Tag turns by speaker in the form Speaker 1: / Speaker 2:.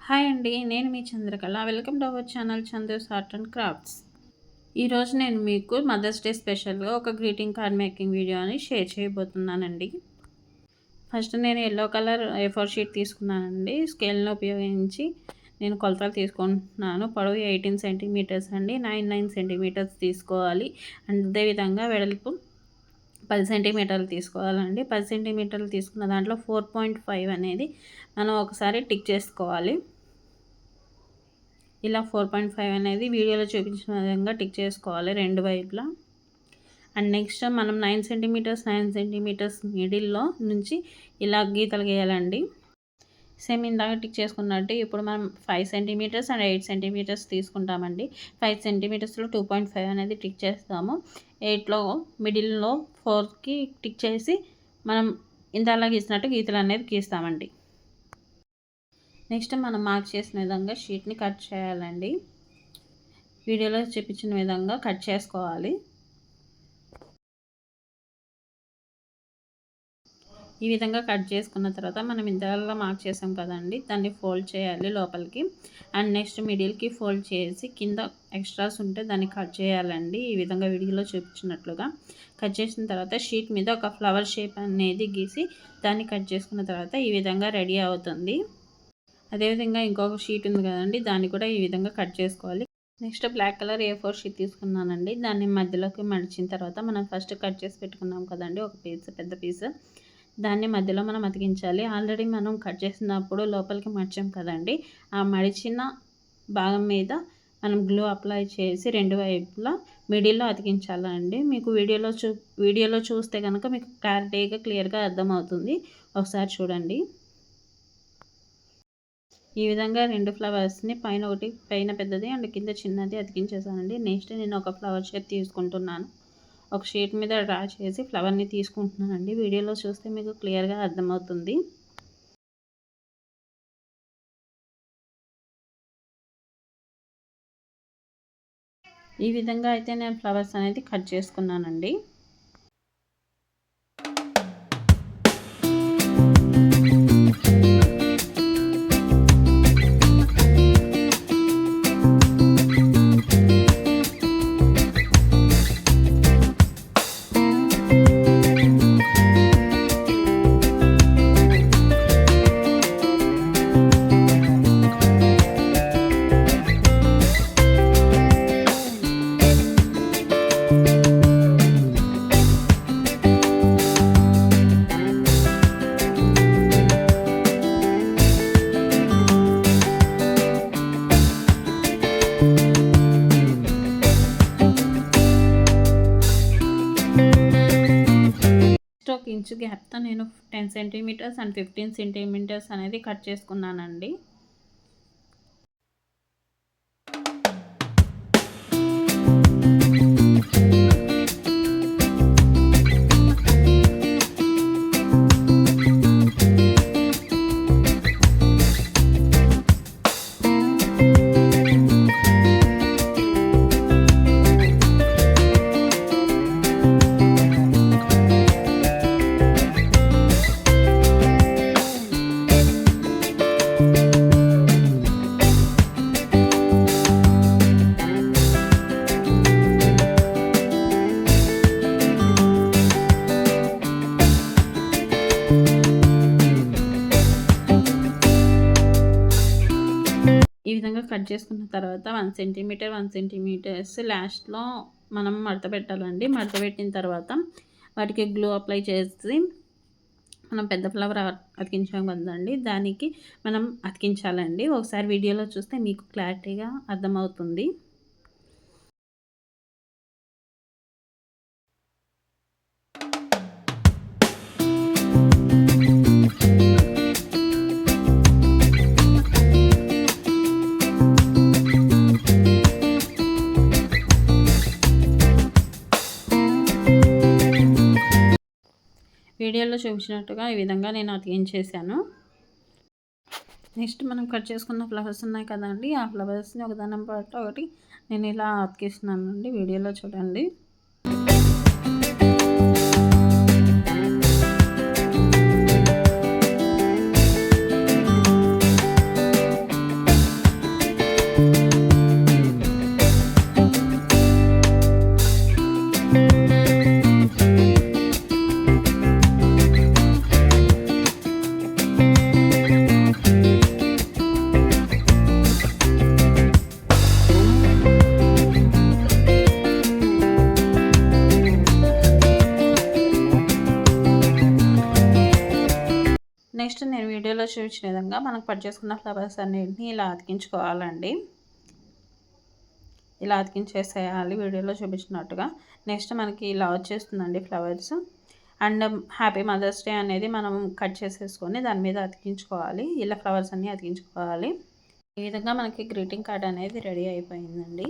Speaker 1: Hi అండి. నేను మీ Chandrakala. Welcome to our channel Chandra's art and crafts. ఈరోజు నేను మీకు మదర్స్ డే స్పెషల్గా ఒక గ్రీటింగ్ కార్డ్ మేకింగ్ వీడియోని షేర్ చేయబోతున్నానండి. ఫస్ట్ నేను ఎల్లో కలర్ A4 షీట్ తీసుకున్నానండి. స్కేల్ని ఉపయోగించి నేను కొలతలు తీసుకుంటున్నాను. పొడవు 18 సెంటీమీటర్స్ అండి. 9 సెంటీమీటర్స్ తీసుకోవాలి. అండ్ అదేవిధంగా వెడల్పు 10 సెంటీమీటర్లు తీసుకోవాలండి. 10 సెంటీమీటర్లు తీసుకున్న దాంట్లో 4.5 అనేది మనం ఒకసారి టిక్ చేసుకోవాలి. ఇలా 4.5 అనేది వీడియోలో చూపించిన విధంగా టిక్ చేసుకోవాలి రెండు వైపులా. అండ్ నెక్స్ట్ మనం 9 సెంటీమీటర్స్ మిడిల్లో నుంచి ఇలా గీతలు గీయాలండి. సేమ్ ఇందాక టిక్ చేసుకున్నట్టు ఇప్పుడు మనం 5 సెంటీమీటర్స్ అండ్ 8 సెంటీమీటర్స్ తీసుకుంటామండి. 5 సెంటీమీటర్స్లో 2.5 అనేది టిక్ చేస్తాము. 8లో మిడిల్లో 4కి టిక్ చేసి మనం ఇంతలా గీసినట్టు గీతలు అనేది గీస్తామండి. నెక్స్ట్ మనం మార్క్ చేసిన విధంగా షీట్ని కట్ చేయాలండి. వీడియోలో చూపించిన విధంగా కట్ చేసుకోవాలి. ఈ విధంగా కట్ చేసుకున్న తర్వాత మనం ఇంతలో మార్క్ చేసాం కదండి, దాన్ని ఫోల్డ్ చేయాలి లోపలికి. అండ్ నెక్స్ట్ మిడిల్కి ఫోల్డ్ చేసి కింద ఎక్స్ట్రాస్ ఉంటే దాన్ని కట్ చేయాలండి. ఈ విధంగా వీడియోలో చూపించినట్లుగా కట్ చేసిన తర్వాత షీట్ మీద ఒక ఫ్లవర్ షేప్ అనేది గీసి దాన్ని కట్ చేసుకున్న తర్వాత ఈ విధంగా రెడీ అవుతుంది. అదేవిధంగా ఇంకొక షీట్ ఉంది కదండి, దాన్ని కూడా ఈ విధంగా కట్ చేసుకోవాలి. Next black colour A4 sheet తీసుకున్నానండి. దాన్ని మధ్యలోకి మడిచిన తర్వాత మనం ఫస్ట్ కట్ చేసి పెట్టుకున్నాం కదండి ఒక పీస్, పెద్ద పీస్, దాన్ని మధ్యలో మనం అతికించాలి. ఆల్రెడీ మనం కట్ చేసినప్పుడు లోపలికి మడిచాం కదండి, ఆ మడిచిన భాగం మీద మనం గ్లూ అప్లై చేసి రెండు వైపులా మిడిల్లో అతికించాలండి. మీకు వీడియోలో చూస్తే కనుక మీకు క్లియర్గా అర్థమవుతుంది. ఒకసారి చూడండి. ఈ విధంగా రెండు ఫ్లవర్స్ని పైన పెద్దది అండ్ కింద చిన్నది అతికించేసానండి. నెక్స్ట్ నేను ఒక ఫ్లవర్ షేప్ తీసుకుంటున్నాను. ఒక షీట్ మీద డ్రా చేసి ఫ్లవర్ని తీసుకుంటున్నానండి. వీడియోలో చూస్తే మీకు క్లియర్గా అర్థమవుతుంది. ఈ విధంగా అయితే నేను ఫ్లవర్స్ అనేది కట్ చేసుకున్నానండి. ఒక ఇంచు గ్యాప్తో నేను 10 సెంటీమీటర్స్ అండ్ 15 సెంటీమీటర్స్ అనేది కట్ చేసుకున్నానండి. ఈ విధంగా కట్ చేసుకున్న తర్వాత 1 సెంటీమీటర్స్ లాస్ట్లో మనం మడత పెట్టాలండి. మడత పెట్టిన తర్వాత వాటికి గ్లూ అప్లై చేసి మనం పెద్ద ఫ్లవర్ అతికించాం కదండి, దానికి మనం అతికించాలండి. ఒకసారి వీడియోలో చూస్తే మీకు క్లారిటీగా అర్థమవుతుంది. వీడియోలో చూపించినట్టుగా ఈ విధంగా నేను అతికించేసాను. నెక్స్ట్ మనం కట్ చేసుకున్న ఫ్లవర్స్ ఉన్నాయి కదండి, ఆ ఫ్లవర్స్ని ఒకదానం పాటు ఒకటి నేను ఇలా అతికిస్తున్నానండి. వీడియోలో చూడండి. చూపించిన విధంగా మనకు కట్ చేసుకున్న ఫ్లవర్స్ అన్నిటిని ఇలా అతికించుకోవాలండి. ఇలా అతికించేసేయాలి వీడియోలో చూపించినట్టుగా. నెక్స్ట్ మనకి ఇలా వచ్చేస్తుందండి flowers. And happy mother's day అనేది మనం కట్ చేసేసుకొని దాని మీద అతికించుకోవాలి. ఇలా ఫ్లవర్స్ అన్నీ అతికించుకోవాలి. ఈ విధంగా మనకి గ్రీటింగ్ కార్డ్ అనేది రెడీ అయిపోయిందండి.